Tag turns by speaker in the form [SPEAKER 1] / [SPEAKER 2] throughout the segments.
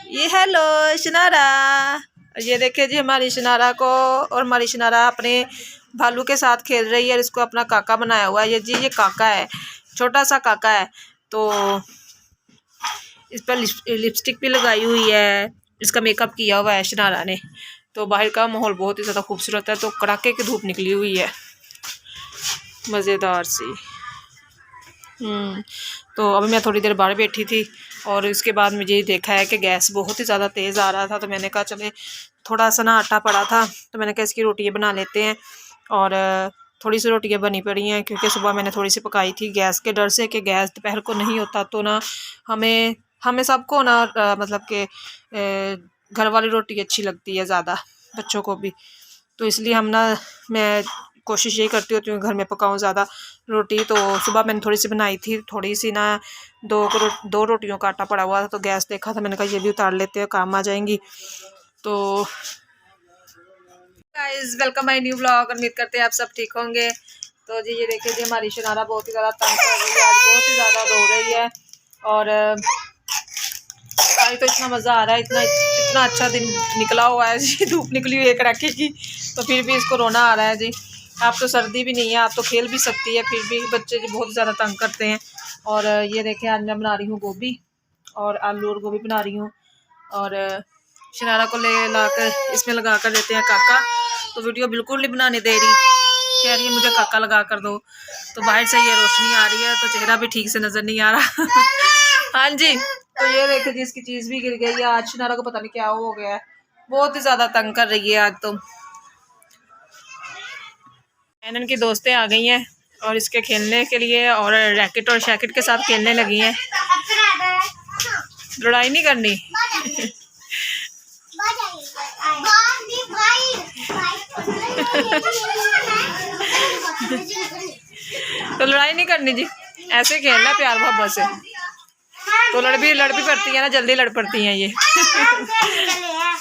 [SPEAKER 1] ये हेलो शनारा। ये देखिए जी हमारी शनारा को, और हमारी शनारा अपने भालू के साथ खेल रही है। इसको अपना काका बनाया हुआ है। ये जी ये काका है, छोटा सा काका है। तो इस पर लिपस्टिक भी लगाई हुई है, इसका मेकअप किया हुआ है शनारा ने। तो बाहर का माहौल बहुत ही ज़्यादा खूबसूरत है। तो कड़ाके की धूप निकली हुई है मज़ेदार सी। तो अभी मैं थोड़ी देर बाहर बैठी थी और इसके बाद मुझे ये देखा है कि गैस बहुत ही ज़्यादा तेज़ आ रहा था। तो मैंने कहा चले, थोड़ा सा ना आटा पड़ा था तो मैंने कहा इसकी रोटियाँ बना लेते हैं। और थोड़ी सी रोटियाँ बनी पड़ी हैं क्योंकि सुबह मैंने थोड़ी सी पकाई थी गैस के डर से कि गैस दोपहर को नहीं होता तो ना हमें सबको ना मतलब कि घर वाली रोटी अच्छी लगती है ज़्यादा, बच्चों को भी। तो इसलिए मैं कोशिश यही करती होती हूँ घर में पकाऊँ ज़्यादा रोटी। तो सुबह मैंने थोड़ी सी बनाई थी, थोड़ी सी ना दो रोटियों का आटा पड़ा हुआ था। तो गैस देखा था, मैंने कहा ये भी उतार लेते हैं, काम आ जाएंगी। तो guys welcome my new vlog. उम्मीद करते हैं आप सब ठीक होंगे। तो जी ये देखिए जी हमारी शनारा बहुत ही ज़्यादा तंग कर रही है, आज बहुत ही ज़्यादा रो रही है। और आज तो इतना मज़ा आ रहा है, इतना अच्छा दिन निकला हुआ है जी, धूप निकली हुई है कड़ाके की, तो फिर भी इसको रोना आ रहा है जी। आप तो सर्दी भी नहीं है, आप तो खेल भी सकती है, फिर भी बच्चे जी बहुत ज़्यादा तंग करते हैं। और ये देखिए आज मैं बना रही हूँ गोभी, और आलू और गोभी बना रही हूँ। और शनारा को ला कर इसमें लगा कर देते हैं काका। तो वीडियो बिल्कुल नहीं बनाने दे रही, कह रही है मुझे काका लगा कर दो। तो बाहर से ये रोशनी आ रही है तो चेहरा भी ठीक से नज़र नहीं आ रहा हाँ जी। तो ये देखिए जी इसकी चीज़ भी गिर गई है। आज शनारा को पता नहीं क्या हो गया है, बहुत ही ज़्यादा तंग कर रही है आज। तो एनन की दोस्तें आ गई हैं और इसके खेलने के लिए, और रैकेट और शैकेट के साथ खेलने लगी हैं। लड़ाई नहीं करनी तो लड़ाई नहीं करनी जी, ऐसे खेलना प्यार मोहब्बत से। तो लड़ भी पड़ती है ना, जल्दी लड़ पड़ती हैं ये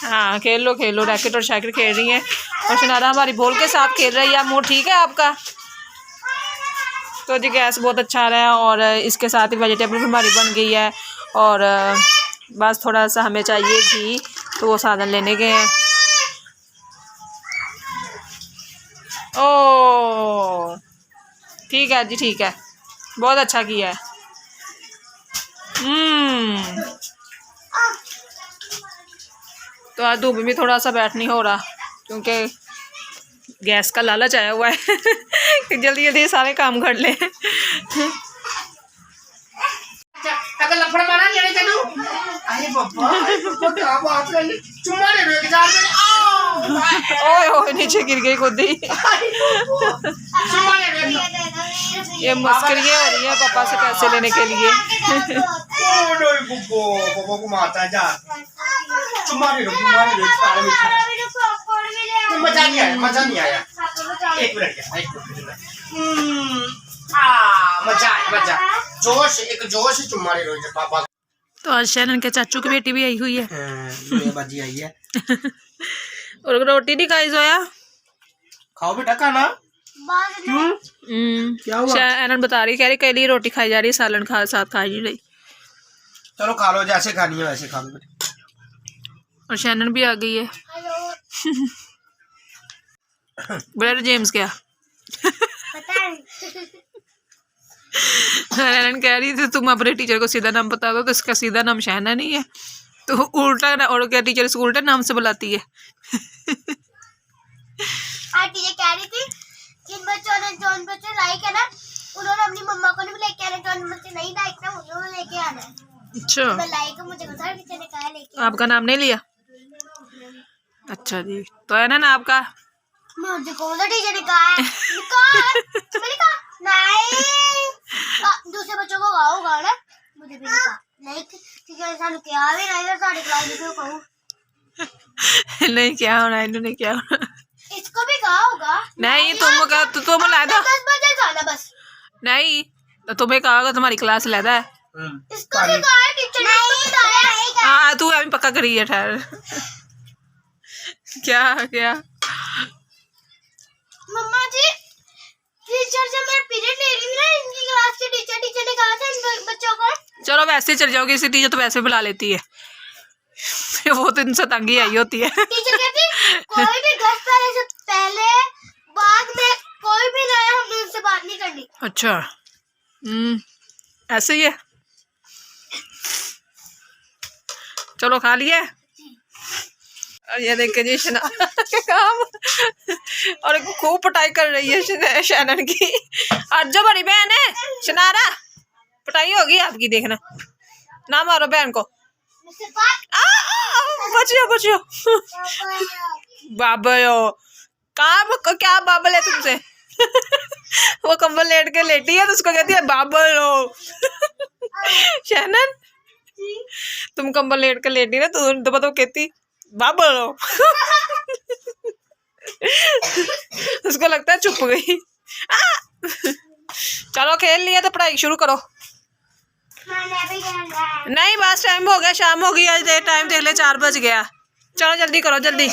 [SPEAKER 1] हाँ खेल लो रैकेट और शैकेट खेल रही हैं। और शनारा हमारी बॉल के साथ खेल रही है। मुँह ठीक है आपका? तो जी गैस बहुत अच्छा आ रहा है, और इसके साथ ही वेजिटेबल भी हमारी बन गई है। और बस थोड़ा सा हमें चाहिए घी, तो वो साधन लेने गए हैं। ओ ठीक है जी, ठीक है, बहुत अच्छा किया है। तो आज धूप में थोड़ा सा बैठ नहीं हो रहा क्योंकि गैस का लालच आया हुआ है कि जल्दी जल्दी सारे काम कर ले ओए नीचे गिर गई खुद ही ये मस्करियाँ हो रही है पापा से पैसे लेने के लिए
[SPEAKER 2] मजा नहीं आया। एक मिनट मजा जोश चुम्मा ले लो पापा।
[SPEAKER 1] तो आज शैनन के चाचू की बेटी भी आई हुई है
[SPEAKER 2] बाजी आई है
[SPEAKER 1] और रोटी नहीं खाई जोया।
[SPEAKER 2] खाओ बेटा खाना।
[SPEAKER 1] क्या हुआ? शैनन बता रही, कह रही के लिए रोटी खाई जा रही है, सालन साथ खाई नहीं रही।
[SPEAKER 2] चलो खा लो, जैसे खानी है वैसे खा लो।
[SPEAKER 1] और शैनन भी आ गई है ब्रदर जेम्स क्या शैनन कह रही थी तुम अपने टीचर को सीधा नाम बता दो, तो इसका सीधा नाम शैनन ही है। तो उल्टा ना, और क्या टीचर इसको उल्टा नाम से बुलाती है
[SPEAKER 3] टीचर कह रही थी जिन बच्चों ने जौन बच्चे लाइक है ना, उन्होंने अपनी मम्मा को भी लेके आना, जौन बच्चे नहीं लाइक ना उन्होंने लेके आना।
[SPEAKER 1] अच्छा
[SPEAKER 3] मैं लाइक मुझे पता टीचर ने कहा लेके।
[SPEAKER 1] आपका नाम नहीं लिया? अच्छा जी, तो है ना आपका?
[SPEAKER 3] मुझे कौन सा टीचर ने कहा है? मैंने कहा नहीं, दूसरे बच्चों को गाओ ना, मुझे भी कहा नहीं टीचर सानू क्या भी नहीं साडी क्लास में क्यों कहूं
[SPEAKER 1] नहीं क्या होना, इन्होंने क्या होना,
[SPEAKER 3] इसको भी कहा होगा।
[SPEAKER 1] नहीं तुम कहा तो तुम ला दो
[SPEAKER 3] 10 बजे जाना बस।
[SPEAKER 1] नहीं तो तुम्हें कहा तुम्हारी क्लास लैदा है।
[SPEAKER 3] इसको भी कहा है टीचर ने, इसको बताया।
[SPEAKER 1] हाँ तू अभी पक्का करी है ठहर क्या क्या
[SPEAKER 3] मम्मा जी टीचर से मेरा पीरियड ले रही है इनकी क्लास के टीचर ने कहा था इन बच्चों को।
[SPEAKER 1] चलो वैसे चल जाओगे, इसी टीचर तो वैसे बुला लेती है वो तो इनसे तंगी आई होती है।
[SPEAKER 3] टीचर कहती कोई भी 10 पहले से पहले बाद में कोई भी नया हमने उनसे बात नहीं करनी।
[SPEAKER 1] अच्छा ऐसे ही है। चलो खा लिए। और ये देखे जी शनारा के काम और खूब पिटाई कर रही है शैनन की। और जो बड़ी बहन है शनारा, पिटाई होगी आपकी, देखना ना मारो बहन को। बचियो बचियो बाबलो काम क्या बाबल है तुमसे। वो कंबल लेट के लेटी है तो उसको कहती है बाबलो। शैनन तुम कंबल लेट के लेटी ना तो कहती बाबलो। उसको लगता है चुप गई। चलो खेल लिया तो पढ़ाई शुरू करो। नहीं बस टाइम हो गया, शाम हो गई आज। देर टाइम देख ले 4 बज गया। चलो जल्दी करो जल्दी।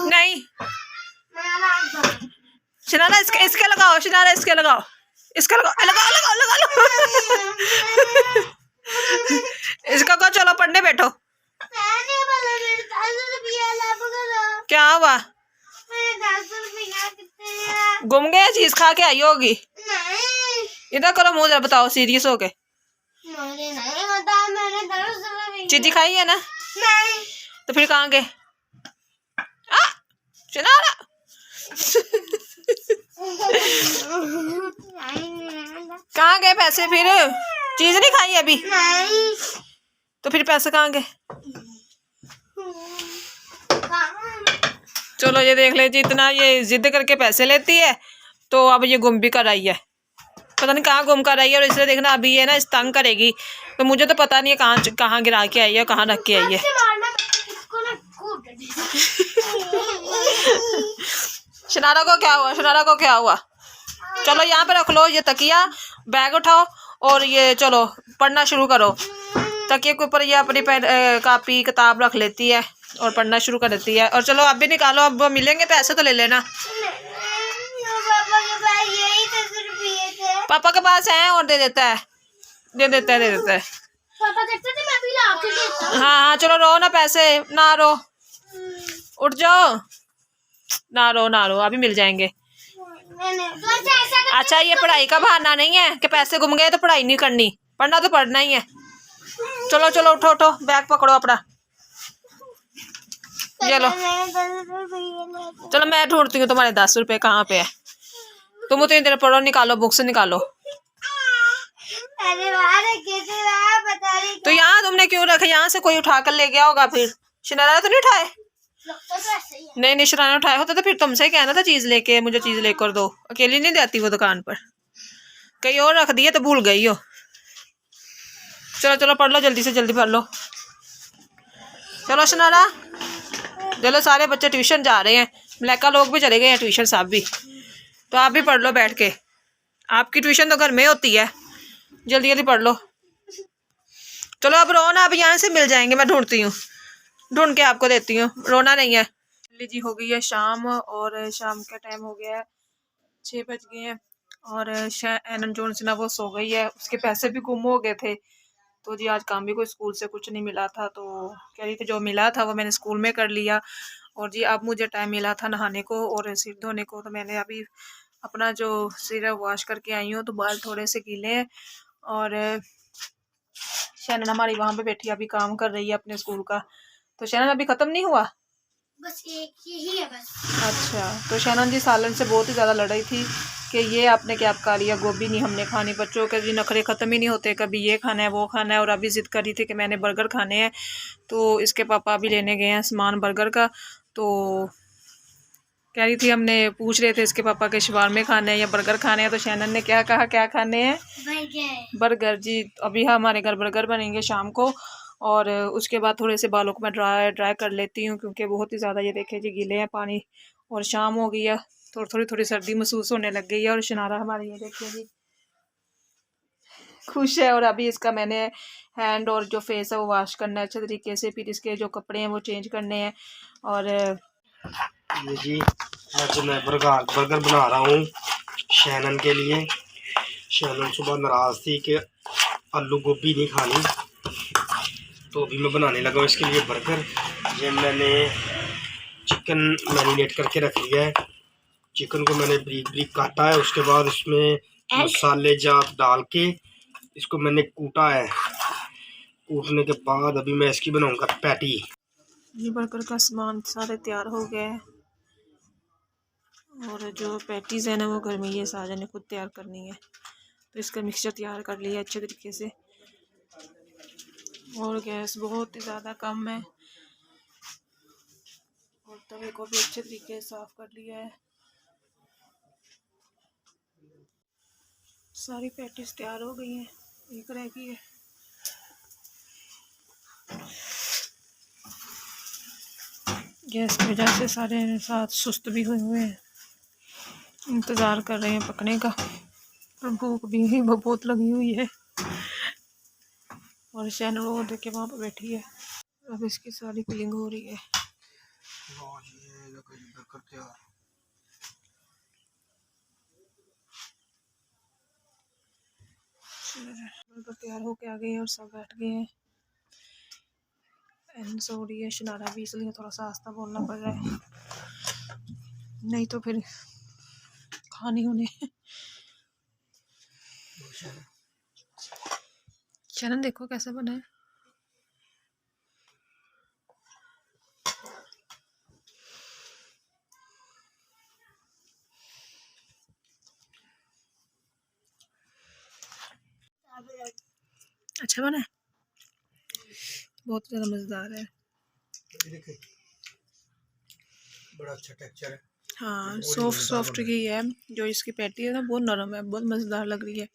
[SPEAKER 1] नहीं शनारा इसके लगाओ, शनारा इसके लगाओ, इसका लगाओ लगाओ लगाओ लगा लो। इसका कहो चलो पढ़ने बैठो। क्या हुआ? गुम गया, चीज खा के आई होगी। इधर करो मुँह बताओ सीरियस हो के। चीजी खाई है ना? नहीं। तो फिर कहाँ गए? शनारा कहाँ गए पैसे? फिर चीज नहीं खाई अभी? नहीं। तो फिर पैसे कहाँ गए? चलो ये देख ले जितना ये जिद करके पैसे लेती है तो अब ये गुम भी कर आई है। पता नहीं कहाँ गुम कर आई है। और इसलिए देखना अभी ये ना इस तंग करेगी। तो मुझे तो पता नहीं है कहाँ गिरा के आई है, कहाँ रख के आई है। शनारा को क्या हुआ? शनारा को क्या हुआ? चलो यहाँ पे रख लो ये तकिया, बैग उठाओ और ये चलो पढ़ना शुरू करो। तकिए के ऊपर ये अपनी कापी किताब रख लेती है और पढ़ना शुरू कर देती है। और चलो आप भी निकालो, अब मिलेंगे पैसे तो ले लेना। पापा के पास है और दे देता है, दे देता है, दे देता है।
[SPEAKER 3] पापा देखते थे मैं भी ला के देता हूं।
[SPEAKER 1] हाँ हाँ चलो रो ना, पैसे ना रो, उठ जाओ, ना रो ना रो, अभी मिल जाएंगे। अच्छा ये पढ़ाई का बहाना नहीं है कि पैसे गुम गए तो पढ़ाई नहीं करनी, पढ़ना तो पढ़ना ही है। चलो चलो उठो उठो, बैग पकड़ो अपना। चलो चलो मैं ढूंढती हूँ तुम्हारे 10 रुपए कहाँ पे है। तुम उतनी देर पढ़ो, निकालो बुक से निकालो। तो यहाँ तुमने क्यों रखे? यहाँ से कोई उठा कर ले गया होगा। फिर शनारा तो नहीं उठाए? नहीं नहीं शनारा उठाए होते तो फिर तुमसे ही कहना था चीज लेके, मुझे चीज लेकर दो। अकेली नहीं जाती वो दुकान पर, कहीं और रख दिए तो भूल गई हो। चलो चलो पढ़ लो, जल्दी से जल्दी पढ़ लो। चलो शनारा, चलो सारे बच्चे ट्यूशन जा रहे हैं, मलाइका लोग भी चले गए हैं ट्यूशन, साहब भी। तो आप भी पढ़ लो बैठ के, आपकी ट्यूशन तो घर में होती है। जल्दी जल्दी पढ़ लो। चलो अब रो ना, अब यहाँ से मिल जाएंगे, मैं ढूंढती हूँ, ढूंढ के आपको देती हूँ, रोना नहीं है। जी हो गई है शाम और शाम का टाइम हो गया है, 6 बज गए हैं। और एनन जोन से ना वो सो गई है, उसके पैसे भी गुम हो गए थे। तो जी आज काम भी कोई स्कूल से कुछ नहीं मिला था, तो कह रही थी जो मिला था वो मैंने स्कूल में कर लिया। और जी अब मुझे टाइम मिला था नहाने को और सिर धोने को, तो मैंने अभी अपना जो सिर है वॉश करके आई हूँ। तो बाल थोड़े से गीले हैं। और शैनन हमारी वहाँ पे बैठी अभी काम कर रही है अपने स्कूल का। तो शैनन अभी ख़त्म नहीं हुआ,
[SPEAKER 3] बस एक ही है बस।
[SPEAKER 1] अच्छा, तो शैनन जी सालन से बहुत ही ज़्यादा लड़ रही थी कि ये आपने क्या खा लिया, गोभी नहीं हमने खानी। बच्चों के जी नखरे ख़त्म ही नहीं होते, कभी ये खाना है वो खाना है। और अभी ज़िद कर रही थी कि मैंने बर्गर खाने हैं। तो इसके पापा अभी लेने गए हैं सामान बर्गर का। तो कह रही थी, हमने पूछ रहे थे इसके पापा के शवारमे खाने हैं या बर्गर खाने हैं। तो शैनन ने क्या कहा, क्या खाने हैं? बर्गर जी। अभी हमारे घर बर्गर बनेंगे शाम को। और उसके बाद थोड़े से बालों को मैं ड्राई कर लेती हूँ, क्योंकि बहुत ही ज़्यादा ये देखे जी गीले हैं पानी। और शाम हो गई है, थोड़ी सर्दी महसूस होने लग गई है। और शनारा हमारी ये देखिए जी खुश है। और अभी इसका मैंने हैंड और जो फेस है वो वॉश करना है अच्छे तरीके से, फिर इसके जो कपड़े हैं वो चेंज करने हैं। और
[SPEAKER 2] ये जी आज मैं बर्गर बना रहा हूँ शैनन के लिए। शैनन सुबह नाराज़ थी कि आलू गोभी नहीं खानी, तो अभी मैं बनाने लगा हूँ इसके लिए बर्गर। ये मैंने चिकन मैरिनेट करके रख लिया है। चिकन को मैंने ब्रीक ब्रीक काटा है, उसके बाद इसमें मसाले जात डाल के इसको मैंने कूटा है। कूटने के बाद अभी मैं इसकी बनाऊंगा पैटी।
[SPEAKER 1] ये बर्गर का सामान सारे तैयार हो गए हैं और जो पैटीज़ है ना वो घर में ये साजन ने खुद तैयार करनी है। तो इसका मिक्सचर तैयार कर लिया अच्छे तरीके से और गैस बहुत ही ज़्यादा कम है और तवे को भी अच्छे तरीके से साफ कर लिया है। सारी पैटीज तैयार हो गई हैं, एक रह गई है। गैस की वजह से सारे साथ सुस्त भी हुए हैं, इंतज़ार कर रहे हैं पकने का। और भूख भी बहुत लगी हुई है और शैन वो देख के वहाँ पर बैठी है। अब इसकी सारी फिलिंग हो रही है। बर्गर तैयार होके आ गए हैं और सब बैठ गए हैं। एंड सो रही है शनारा भी, इसलिए थोड़ा सा आस्ता बोलना पड़ रहा है, नहीं तो फिर खानी उन्हें। शरण देखो कैसा बना है। अच्छा बना है, बहुत ज़्यादा मज़ेदार है।
[SPEAKER 2] बड़ा अच्छा टेक्सचर है।
[SPEAKER 1] हाँ सॉफ्ट सॉफ्ट की है, जो इसकी पैटी है ना बहुत नरम है, बहुत मज़ेदार लग रही है।